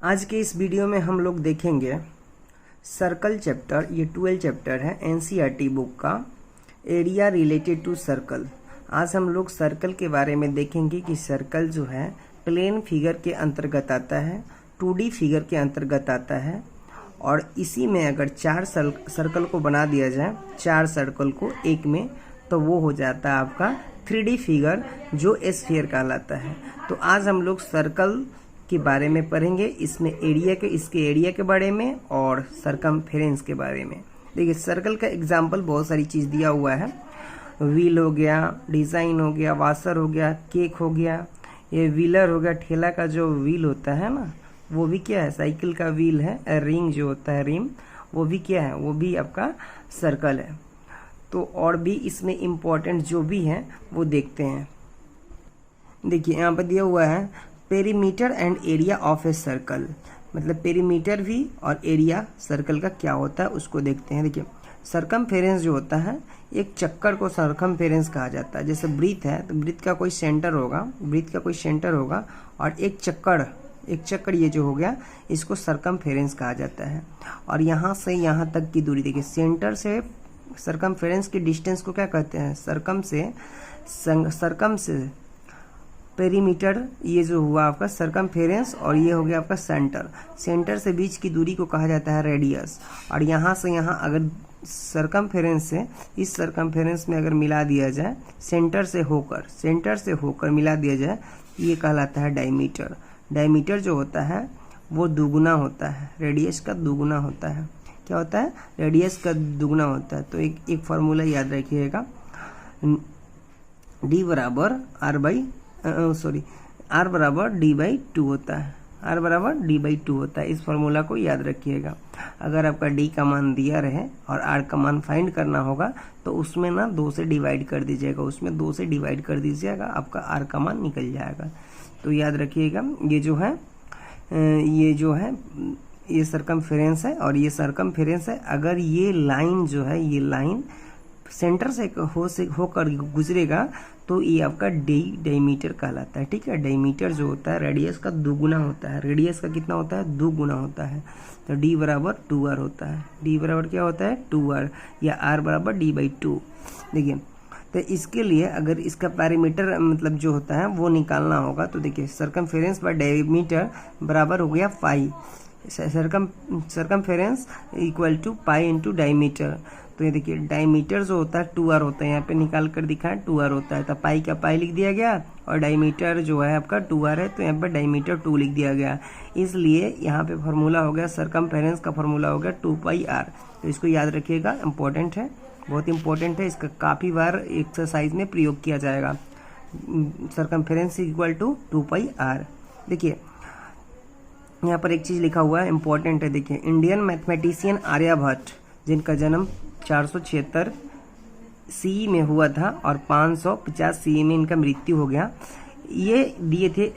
आज के इस वीडियो में हम लोग देखेंगे सर्कल चैप्टर। ये 12 चैप्टर है एनसीईआरटी बुक का, एरिया रिलेटेड टू सर्कल। आज हम लोग सर्कल के बारे में देखेंगे कि सर्कल जो है प्लेन फिगर के अंतर्गत आता है, 2D फिगर के अंतर्गत आता है, और इसी में अगर 4 सर्कल को बना दिया जाए, 4 सर्कल को एक में, तो वो हो जाता है आपका 3D फिगर जो स्फीयर कहलाता है। तो आज हम लोग सर्कल के बारे में पढ़ेंगे, इसमें इसके एरिया के बारे में और सरकमफेरेंस के बारे में। देखिए सर्कल का एग्जाम्पल बहुत सारी चीज़ दिया हुआ है। व्हील हो गया, डिज़ाइन हो गया, वाशर हो गया, केक हो गया, ये व्हीलर हो गया, ठेला का जो व्हील होता है ना, वो भी क्या है, साइकिल का व्हील है, रिंग जो होता है रिम, वो भी क्या है, वो भी आपका सर्कल है। तो और भी इसमें इम्पोर्टेंट जो भी है वो देखते हैं। देखिए यहाँ पर दिया हुआ है perimeter and area of a circle, मतलब पेरीमीटर भी और एरिया सर्कल का क्या होता है उसको देखते हैं। देखिए सरकमफेरेंस जो होता है, एक चक्कर को सरकमफेरेंस कहा जाता है। जैसे ब्रीथ है तो ब्रीथ का कोई सेंटर होगा, और एक चक्कर ये जो हो गया इसको सरकमफेरेंस कहा जाता है। और यहाँ से यहाँ तक की दूरी देखिए, सेंटर से सरकमफेरेंस की डिस्टेंस को क्या कहते हैं, सरकम से पेरीमीटर, ये जो हुआ आपका सरकमफेरेंस, और ये हो गया आपका सेंटर से बीच की दूरी को कहा जाता है रेडियस। और यहाँ से यहाँ अगर सरकमफेरेंस से इस सरकमफेरेंस में अगर मिला दिया जाए, सेंटर से होकर मिला दिया जाए, ये कहलाता है डायमीटर। डायमीटर जो होता है वो दुगुना होता है, रेडियस का दुगुना होता है। क्या होता है, रेडियस का दुगुना होता है। तो एक फार्मूला याद रखिएगा, R बराबर D/2 होता है, R बराबर D/2 होता है। इस फार्मूला को याद रखिएगा। अगर आपका D का मान दिया रहे और R का मान फाइंड करना होगा तो उसमें ना 2 से डिवाइड कर दीजिएगा, आपका R का मान निकल जाएगा। तो याद रखिएगा, ये जो है ये सरकमफेरेंस है और ये सरकमफेरेंस है। अगर ये लाइन जो है, ये लाइन सेंटर से होकर गुजरेगा तो ये आपका डायमीटर कहलाता है। ठीक है, डायमीटर जो होता है रेडियस का दुगुना होता है। रेडियस का कितना होता है, दुगुना होता है। तो D बराबर 2R होता है। D बराबर क्या होता है, 2R, या R बराबर D/2। देखिए तो इसके लिए अगर इसका पैरामीटर मतलब जो होता है वो निकालना होगा, तो देखिए सरकमफेरेंस बाय डायमीटर बराबर हो गया pi. Circumference equal to pi into diameter. तो ये देखिए डायमीटर जो होता है 2R होता है, यहाँ पे निकाल कर दिखाएं 2R होता है, तो पाई का पाई लिख दिया गया, और डायमीटर जो है आपका 2R है, तो यहाँ पे डायमीटर 2 लिख दिया गया। इसलिए यहाँ पे फार्मूला हो गया, सरकमफेरेंस का फार्मूला हो गया 2πr। तो इसको याद रखिएगा, इंपॉर्टेंट है, बहुत इंपॉर्टेंट है। इसका काफ़ी बार एक्सरसाइज में प्रयोग किया जाएगा। Circumference equal to 2πr। देखिए यहाँ पर एक चीज़ लिखा हुआ है, इंपॉर्टेंट है। देखिए इंडियन मैथमेटिशियन आर्यभट्ट, जिनका जन्म 476 CE में हुआ था और 550 CE में इनका मृत्यु हो गया। ये दिए थे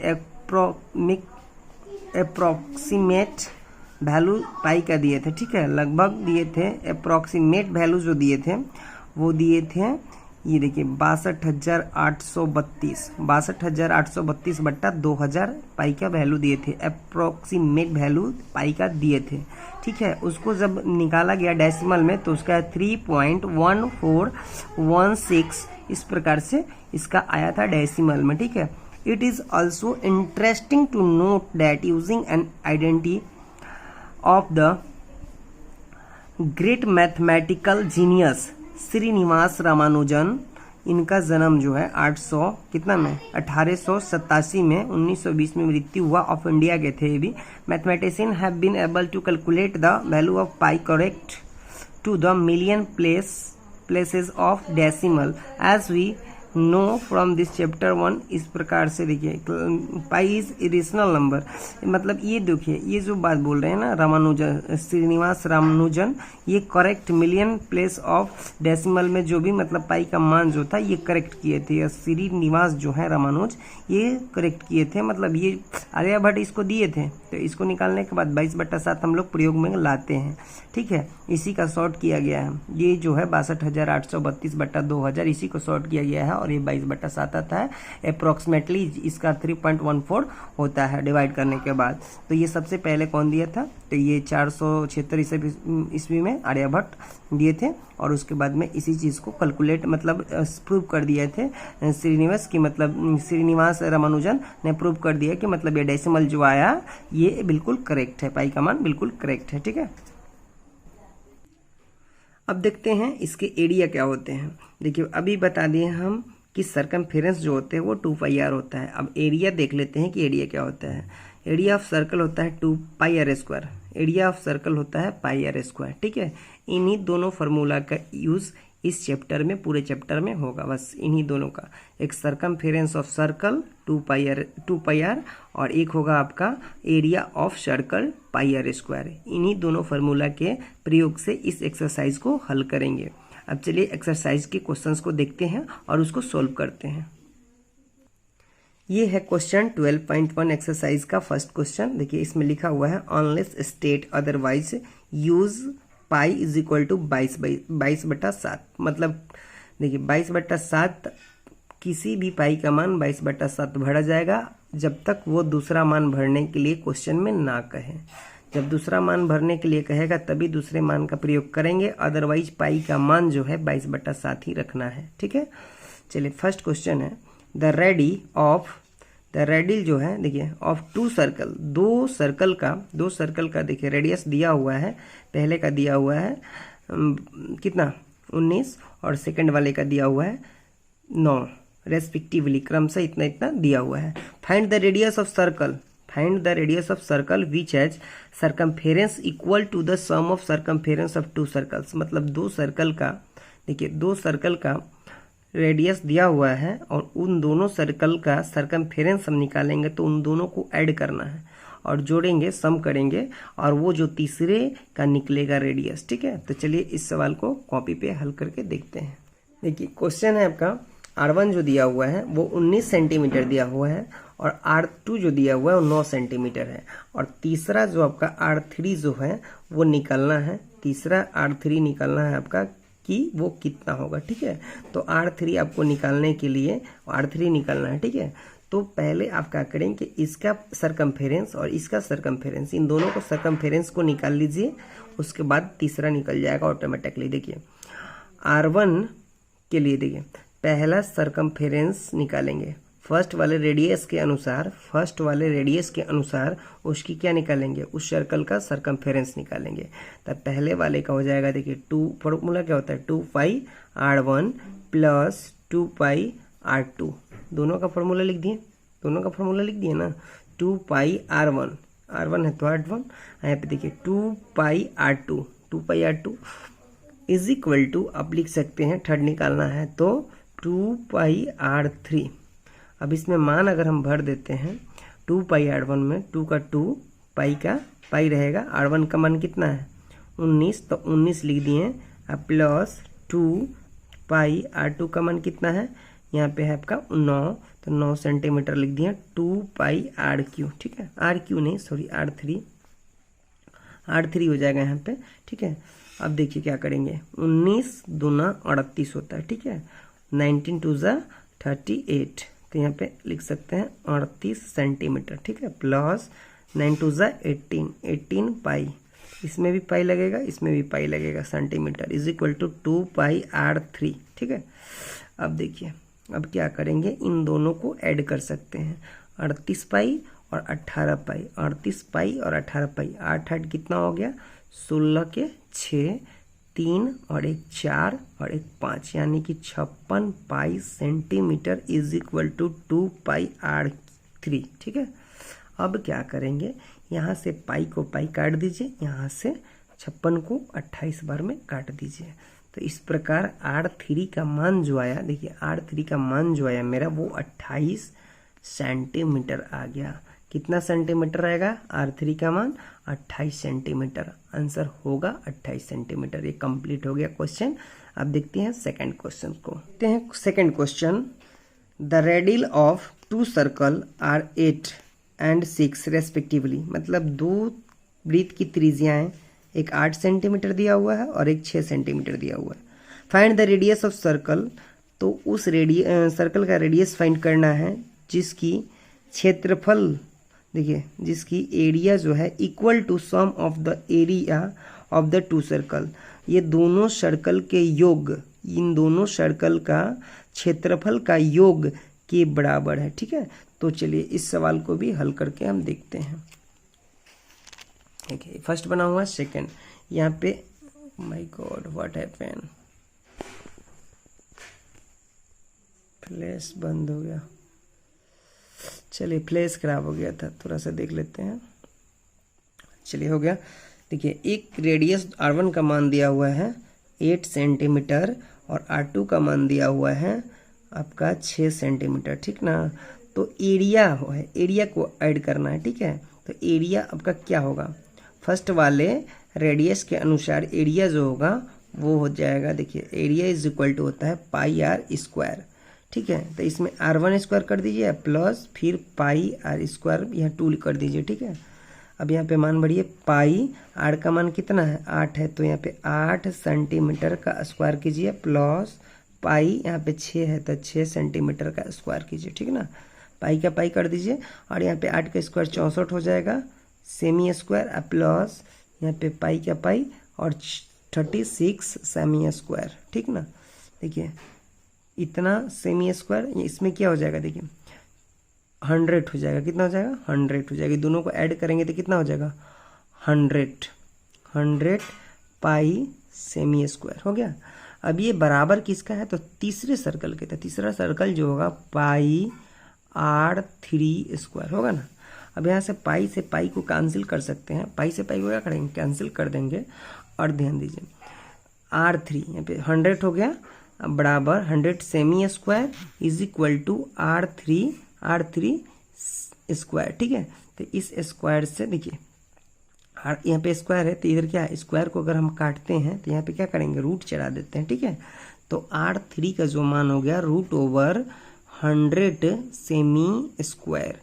अप्रोक्सीमेट वैल्यू पाई का दिए थे। ठीक है, लगभग दिए थे। अप्रोक्सीमेट वैल्यू जो दिए थे वो दिए थे, ये देखिए 62,832 बट्टा 2000 पाई का वैल्यू दिए थे। अप्रोक्सीमेट वैल्यू पाई का दिए थे। ठीक है, उसको जब निकाला गया डेसिमल में तो उसका 3.1416 इस प्रकार से इसका आया था डेसिमल में। ठीक है, it is also interesting to note that using an identity of the great mathematical genius Srinivasa Ramanujan, इनका जन्म जो है 1887 में 1920 में मृत्यु हुआ, ऑफ इंडिया के थे ये भी। Mathematician have been able to calculate the value of pi correct to the million places of decimal as we know from this chapter 1। इस प्रकार से देखिए पाई इज इरेशनल नंबर, मतलब ये देखिए ये जो बात बोल रहे हैं ना श्रीनिवास रामानुजन, ये correct million place of decimal में जो भी मतलब पाई का मान जो था ये करेक्ट किए थे। श्रीनिवास जो है रामानुज ये करेक्ट किए थे, मतलब ये आर्यभट्ट इसको दिए थे, तो इसको निकालने के बाद 22/7 हम लोग प्रयोग में लाते हैं, ठीक है। इसी का शॉर्ट किया गया है, ये जो है 62,832/2000 इसी को शॉर्ट किया गया है और ये 22/7 आता है। अप्रॉक्सीमेटली इसका 3.14 होता है डिवाइड करने के बाद। तो ये सबसे पहले कौन दिया था, तो ये 476 ईस्वी में आर्यभट्ट दिए थे और उसके बाद में इसी चीज़ को कैलकुलेट मतलब प्रूव कर दिए थे श्रीनिवास रामानुजन ने प्रूव कर दिया कि मतलब ये डेसिमल जो आया ये बिल्कुल करेक्ट है, पाई का मान बिल्कुल करेक्ट है, ठीक है। अब देखते हैं इसके एरिया क्या होते हैं। देखिए अभी बता दिए हम कि सरकमफेरेंस जो होते हैं वो 2πr होता है। अब एरिया देख लेते हैं कि एरिया क्या होता है। एरिया ऑफ सर्कल होता है 2πr², एरिया ऑफ सर्कल होता है πr², ठीक है। इन्हीं दोनों फार्मूला का यूज़ इस चैप्टर में, पूरे चैप्टर में होगा, बस इन्हीं दोनों का। एक सरकमफेरेंस ऑफ सर्कल 2πr और एक होगा आपका एरिया ऑफ सर्कल πr²। इन्हीं दोनों फार्मूला के प्रयोग से इस एक्सरसाइज को हल करेंगे। अब चलिए एक्सरसाइज के क्वेश्चंस को देखते हैं और उसको सोल्व करते हैं। ये है क्वेश्चन 12.1 एक्सरसाइज का फर्स्ट क्वेश्चन। देखिए इसमें लिखा हुआ है unless state otherwise use pi is equal to 22/7। मतलब देखिए 22/7 किसी भी पाई का मान 22/7 भरा जाएगा जब तक वो दूसरा मान भरने के लिए क्वेश्चन में ना कहे। जब दूसरा मान भरने के लिए कहेगा तभी दूसरे मान का प्रयोग करेंगे, अदरवाइज पाई का मान जो है 22/7 ही रखना है, ठीक है। चलिए फर्स्ट क्वेश्चन है द रेडिल जो है देखिए ऑफ टू सर्कल, दो सर्कल का देखिए रेडियस दिया हुआ है। पहले का दिया हुआ है कितना 19 और सेकंड वाले का दिया हुआ है 9 रेस्पेक्टिवली, क्रम से इतना इतना दिया हुआ है। Find the radius of circle which has circumference equal to the sum of circumference of two circles. मतलब दो सर्कल का रेडियस दिया हुआ है और उन दोनों सर्कल का सरकमफेरेंस हम निकालेंगे तो उन दोनों को ऐड करना है और जोड़ेंगे, सम करेंगे और वो जो तीसरे का निकलेगा रेडियस, ठीक है। तो चलिए इस सवाल को कॉपी पे हल करके देखते हैं। देखिए क्वेश्चन है आपका R1 जो दिया हुआ है वो 19 सेंटीमीटर दिया हुआ है और R2 जो दिया हुआ है वो 9 सेंटीमीटर है और तीसरा जो आपका R3 जो है वो निकालना है। तीसरा R3 निकालना है आपका कि वो कितना होगा, ठीक है। तो R3 आपको निकालने के लिए R3 निकालना है, ठीक है। तो पहले आप क्या करें कि इसका सरकमफेरेंस और इसका सरकमफेरेंस, इन दोनों को सरकमफेरेंस को निकाल लीजिए, उसके बाद तीसरा निकल जाएगा ऑटोमेटिकली। देखिए R1 के लिए देखिए पहला सरकमफेरेंस निकालेंगे फर्स्ट वाले रेडियस के अनुसार उसकी क्या निकालेंगे, उस सर्कल का सरकमफेरेंस निकालेंगे। तब पहले वाले का हो जाएगा देखिए 2, फॉर्मूला क्या होता है 2πr1 प्लस 2πr2। दोनों का फॉर्मूला लिख दिए ना। 2πr1 है तो R1, यहाँ पे देखिए 2πr2 इज इक्वल टू, आप लिख सकते हैं थर्ड निकालना है तो 2πr3। अब इसमें मान अगर हम भर देते हैं 2πr1 में 2 का 2 पाई का पाई रहेगा, R1 का मान कितना है 19 तो 19 लिख दिए, अब प्लस 2πr2 का मान कितना है यहाँ पे है आपका 9 तो 9 सेंटीमीटर लिख दिए 2πr3, ठीक है। R3 हो जाएगा यहाँ पे, ठीक है। अब देखिए क्या करेंगे 19 दूना 38 होता है, ठीक है। 19 2 ज़ा 38 तो यहाँ पे लिख सकते हैं 38 सेंटीमीटर, ठीक है। प्लस 9 2 ज़ा 18 पाई, इसमें भी पाई लगेगा, इसमें भी पाई लगेगा, centimetre is equal to 2πr3, ठीक है। अब देखिए अब क्या करेंगे, इन दोनों को ऐड कर सकते हैं 38 पाई और 18 पाई, 38 पाई और 18 पाई, 8 कितना हो गया 16 के 6, 3 और 1 4 और 1 5 यानी कि 56 pi centimetre is equal to 2πr3, ठीक है। अब क्या करेंगे, यहाँ से पाई को पाई काट दीजिए, यहाँ से 56 को 28 बार में काट दीजिए। तो इस प्रकार R3 का मान जो आया, देखिए R3 का मान जो आया मेरा वो 28 सेंटीमीटर आ गया। कितना सेंटीमीटर आएगा R3 का मान 28 सेंटीमीटर, आंसर होगा 28 सेंटीमीटर। ये कंप्लीट हो गया क्वेश्चन। अब देखते हैं सेकंड क्वेश्चन को। देखते हैं second question, the radial of two circle are 8 and 6 respectively, मतलब दो वृत्त की त्रिज्याएं, एक 8 सेंटीमीटर दिया हुआ है और एक 6 सेंटीमीटर दिया हुआ है। Find the radius of circle, तो उस सर्कल का रेडियस फाइंड करना है जिसकी क्षेत्रफल, देखिए जिसकी एरिया जो है equal to sum of the area of the two circle, ये दोनों सर्कल के योग, इन दोनों सर्कल का क्षेत्रफल का योग के बराबर है। ठीक है, तो चलिए इस सवाल को भी हल करके हम देखते हैं। देखिए फर्स्ट बना हुआ, सेकंड यहाँ पे, my God what happened, flash बंद हो गया, चलिए फ्लैश खराब हो गया था, थोड़ा सा देख लेते हैं। चलिए हो गया। देखिए एक रेडियस R1 का मान दिया हुआ है 8 सेंटीमीटर और R2 का मान दिया हुआ है आपका 6 सेंटीमीटर, ठीक ना। तो एरिया है, एरिया को ऐड करना है, ठीक है। तो एरिया आपका क्या होगा, फर्स्ट वाले रेडियस के अनुसार एरिया जो होगा वो हो जाएगा, देखिए एरिया इज इक्वल टू होता है पाई आर स्क्वायर, ठीक है। तो इसमें R1 स्क्वायर कर दीजिए प्लस फिर पाई आर स्क्वायर यहाँ 2 कर दीजिए, ठीक है। अब यहाँ पे मान बढ़िए, पाई आर का मान कितना है 8 है, तो यहाँ पे 8 सेंटीमीटर का स्क्वायर कीजिए प्लस पाई यहाँ पे 6 है तो 6 सेंटीमीटर का स्क्वायर कीजिए, ठीक है ना। पाई का पाई कर दीजिए और यहाँ पे 8 का स्क्वायर 64 हो जाएगा, सेमी स्क्वायर प्लस यहाँ पे पाई का पाई और 36 सेमी स्क्वायर, ठीक ना। देखिए इतना सेमी स्क्वायर, इसमें क्या हो जाएगा, देखिए 100 हो जाएगा, कितना हो जाएगा 100 हो जाएगा, दोनों को ऐड करेंगे तो कितना हो जाएगा 100 पाई सेमी स्क्वायर हो गया। अब ये बराबर किसका है, तो तीसरे सर्कल के, तो तीसरा सर्कल जो होगा पाई R3 स्क्वायर होगा ना। अब यहाँ से पाई को कैंसिल कर सकते हैं, पाई से पाई को क्या करेंगे कैंसिल कर देंगे, और ध्यान दीजिए R3 यहाँ पे 100 हो गया, अब बराबर 100 cm square is equal to R3 square, ठीक है। तो इस स्क्वायर से देखिए यहाँ पे स्क्वायर है तो इधर क्या है, स्क्वायर को अगर हम काटते हैं तो यहाँ पे क्या करेंगे रूट चढ़ा देते हैं, ठीक है। तो R3 का जो मान हो गया √100 सेमी स्क्वायर।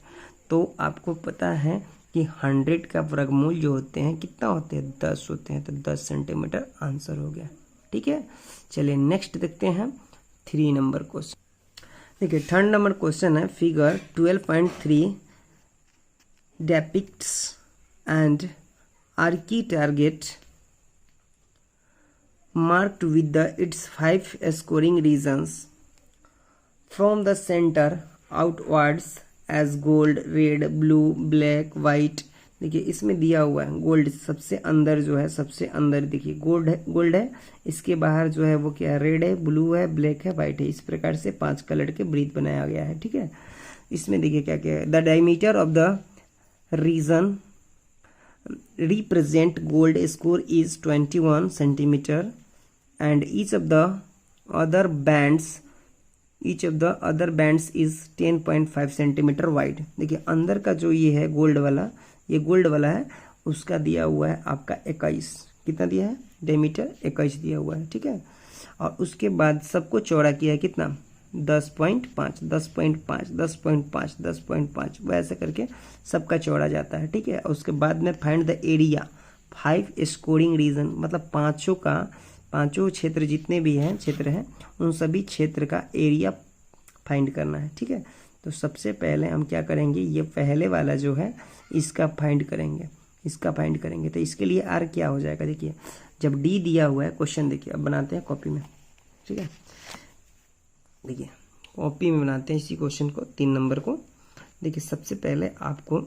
तो आपको पता है कि 100 का वर्गमूल जो होते हैं कितना होते हैं 10 होते हैं, तो 10 सेंटीमीटर आंसर हो गया, ठीक है। चलिए नेक्स्ट देखते हैं 3 नंबर क्वेश्चन। देखिए थर्ड नंबर क्वेश्चन है, figure 12.3 depicts and archy target marked with its 5 scoring regions from the center outwards as gold, red, blue, black, white। देखिए इसमें दिया हुआ है गोल्ड सबसे अंदर जो है, सबसे अंदर देखिए गोल्ड है, इसके बाहर जो है वो क्या है रेड है, ब्लू है, ब्लैक है, व्हाइट है। इस प्रकार से 5 कलर के वृत्त बनाया गया है, ठीक है। इसमें देखिए क्या क्या है, the diameter of the region represent gold score is 21 centimeter and each of the other bands is 10.5 centimetre wide. देखिए अंदर का जो ये है गोल्ड वाला है, उसका दिया हुआ है आपका 21, कितना दिया है डायमीटर 21 दिया हुआ है, ठीक है। और उसके बाद सबको चौड़ा किया है कितना 10.5 वैसे करके सबका चौड़ा जाता है, ठीक है। और उसके बाद में find the area 5 scoring region, मतलब पांचों क्षेत्र जितने भी हैं क्षेत्र हैं उन सभी क्षेत्र का एरिया फाइंड करना है, ठीक है। तो सबसे पहले हम क्या करेंगे, ये पहले वाला जो है इसका फाइंड करेंगे। तो इसके लिए आर क्या हो जाएगा, देखिए जब डी दिया हुआ है क्वेश्चन, देखिए अब बनाते हैं कॉपी में, ठीक है। देखिए कॉपी में बनाते हैं इसी क्वेश्चन को 3 नंबर को। देखिए सबसे पहले आपको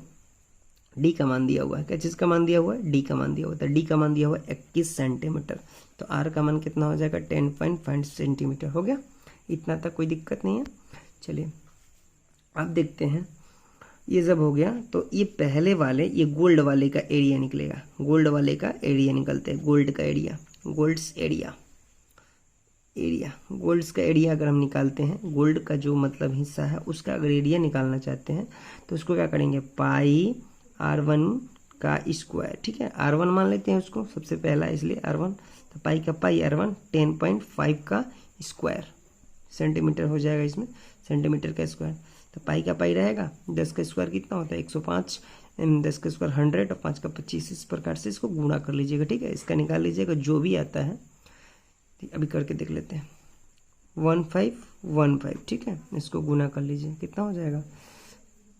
डी का मान दिया हुआ है, क्या चीज़ का मान दिया हुआ है डी का मान दिया हुआ है, तो डी का मान दिया हुआ है 21 सेंटीमीटर, तो आर का मान कितना हो जाएगा 10.5 सेंटीमीटर हो गया। इतना तक कोई दिक्कत नहीं है। चलिए अब देखते हैं, ये जब हो गया तो ये पहले वाले ये गोल्ड वाले का एरिया निकलेगा, गोल्ड वाले का एरिया निकलते हैं, गोल्ड का एरिया, गोल्ड्स का एरिया अगर हम निकालते हैं, गोल्ड का जो मतलब हिस्सा है उसका अगर एरिया निकालना चाहते हैं तो उसको क्या करेंगे पाई R1 का स्क्वायर, ठीक है। R1 मान लेते हैं उसको सबसे पहला, इसलिए R1, तो पाई का पाई R1 10.5 का स्क्वायर सेंटीमीटर हो जाएगा, इसमें सेंटीमीटर का स्क्वायर। तो पाई का पाई रहेगा, 10 का स्क्वायर कितना होता है 105, 10 का स्क्वायर 100 और 5 का 25। इस प्रकार से इसको गुणा कर लीजिएगा, ठीक है। इसका निकाल लीजिएगा जो भी आता है, अभी करके देख लेते हैं। 1515, ठीक है। इसको गुना कर लीजिए, कितना हो जाएगा,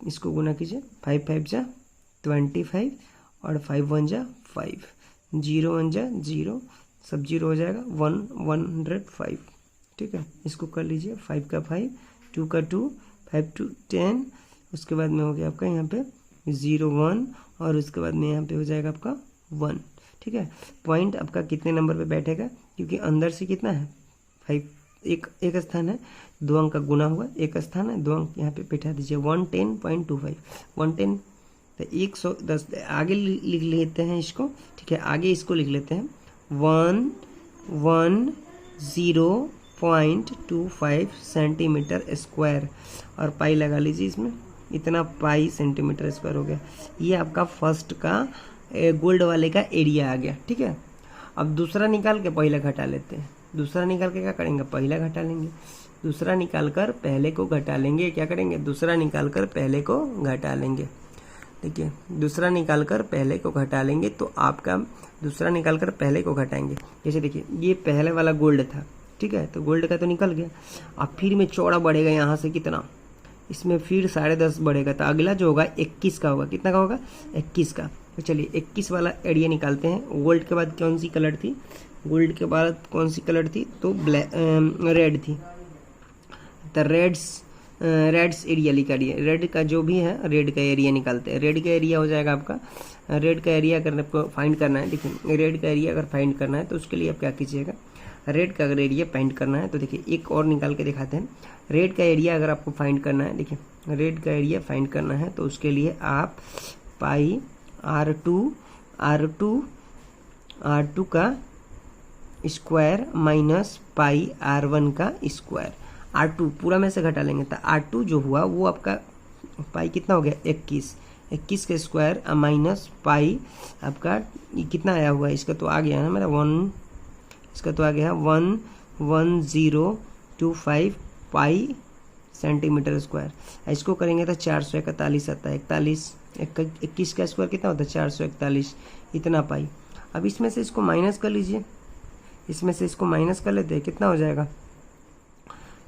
इसको गुना कीजिए, 5 5 जा 25 और 5 1 जा 5, 0 1 जा 0, सब 0 हो जाएगा, 105, ठीक है। इसको कर लीजिए, 5 का 5, 2 का 2, 5 2 10, उसके बाद में हो गया आपका यहाँ पे 0 1 और उसके बाद में यहाँ पे हो जाएगा आपका 1, ठीक है। पॉइंट आपका कितने नंबर पे बैठेगा, क्योंकि अंदर से कितना है 5, एक स्थान है, 2 अंक का गुना हुआ, एक स्थान है, 2 अंक यहाँ पे बैठा दीजिए, 110.25, 110 तो 110 आगे लिख लेते हैं इसको, ठीक है। आगे इसको लिख लेते हैं 110.25 सेंटीमीटर स्क्वायर और पाई लगा लीजिए इसमें, इतना पाई सेंटीमीटर स्क्वायर हो गया। ये आपका फर्स्ट का गोल्ड वाले का एरिया आ गया, ठीक है। अब दूसरा निकाल के पहला घटा लेते हैं। दूसरा निकाल के क्या करेंगे, पहला घटा लेंगे, दूसरा निकाल कर पहले को घटा लेंगे, क्या करेंगे, दूसरा निकाल कर पहले को घटा लेंगे। देखिए, दूसरा निकाल कर पहले को घटा लेंगे तो आपका दूसरा निकाल कर पहले को घटाएंगे। जैसे देखिए, ये पहले वाला गोल्ड था, ठीक है, तो गोल्ड का तो निकल गया। अब फिर में चौड़ा बढ़ेगा यहाँ से कितना, इसमें फिर 10.5 बढ़ेगा, तो अगला जो होगा 21 का होगा। कितना का होगा, 21 का। तो चलिए 21 वाला एरिया निकालते हैं। गोल्ड के बाद कौन सी कलर थी, गोल्ड के बाद कौन सी कलर थी, तो रेड थी। तो रेड्स एरिया निकालिए, रेड का जो भी है रेड का एरिया निकालते हैं। रेड का एरिया हो जाएगा आपका, रेड का एरिया करने को फाइंड करना है। देखिए, रेड का एरिया अगर फाइंड करना है तो उसके लिए आप क्या कीजिएगा, रेड का अगर एरिया फाइंड करना है तो देखिए एक और निकाल के दिखाते हैं। रेड का एरिया अगर आपको फाइंड करना है, देखिए रेड का एरिया फाइंड करना है तो उसके लिए आप पाई R2 का स्क्वायर माइनस पाई R1 का स्क्वायर, R2 पूरा में से घटा लेंगे तो R2 जो हुआ वो आपका पाई कितना हो गया 21 के स्क्वायर माइनस पाई आपका कितना आया हुआ है, इसका तो आ गया ना मेरा 1, इसका तो आ गया 11025 पाई सेंटीमीटर स्क्वायर। इसको करेंगे तो 441 आता है, 21 का स्क्वायर कितना होता है 441, इतना पाई। अब इसमें से इसको माइनस कर लीजिए, इसमें से इसको माइनस कर लेते हैं, कितना हो जाएगा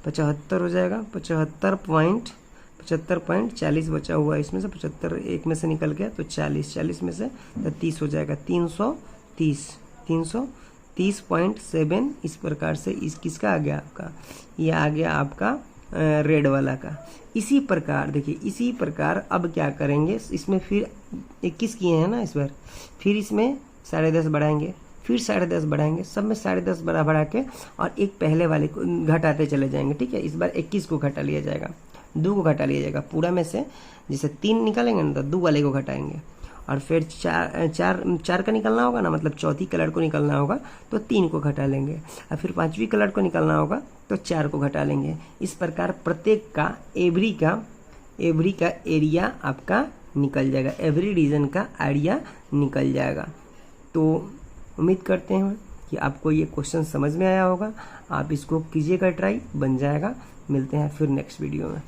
75 हो जाएगा, 75.40 बचा हुआ है इसमें से, 75 एक में से निकल गया तो 40 में से तो 30 हो जाएगा, 330.7। इस प्रकार से इस किसका आ गया आपका, ये आ गया आपका रेड वाला का। इसी प्रकार देखिए, इसी प्रकार अब क्या करेंगे, इसमें फिर 21 किए हैं ना इस बार, फिर इसमें 10.5 बढ़ाएंगे, फिर 10.5 बढ़ाएंगे, सब में 10.5 बढ़ा के और एक पहले वाले को घटाते चले जाएंगे, ठीक है। इस बार 21 को घटा लिया जाएगा, 2 को घटा लिया जाएगा, पूरा में से जैसे 3 निकालेंगे ना तो 2 वाले को घटाएंगे और फिर 4 का निकलना होगा ना, मतलब चौथी कलर को निकलना होगा तो 3 को घटा लेंगे और फिर 5वीं कलर को निकलना होगा तो 4 को घटा लेंगे। इस प्रकार प्रत्येक का एवरी का एरिया आपका निकल जाएगा, एवरी रीजन का एरिया निकल जाएगा। तो उम्मीद करते हैं कि आपको ये क्वेश्चन समझ में आया होगा, आप इसको कीजिएगा ट्राई, बन जाएगा। मिलते हैं फिर नेक्स्ट वीडियो में।